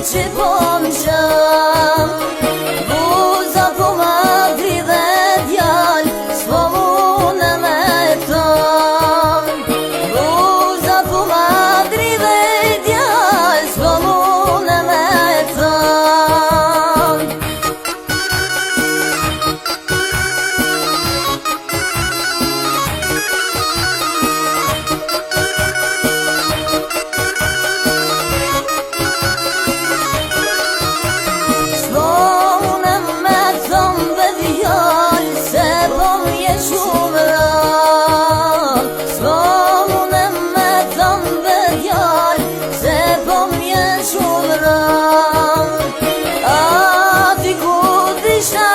që po më qëm. Buza po ma dridhe djall, s'po mune me ton. Buza po ma dridhe djall, s'po mune me ton. Ati ku disha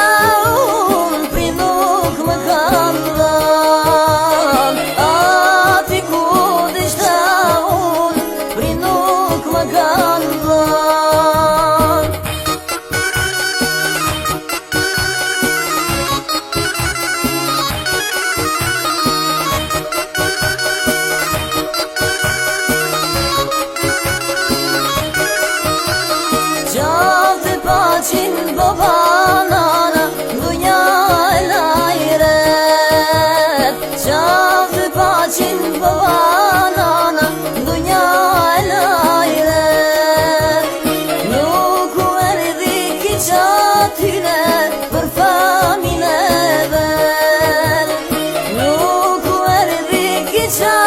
unë, pri nuk më kam dhën. Ati ku disha unë, pri nuk më kam dhën. Gjallë paqin baba nana, dunja e lajret. Gjallë paqin baba nana, dunja e lajret. Nuk u erdi kiqa tyne për famin e vet. Nuk u erdi kiqa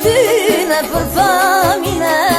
tyne për famin e vet.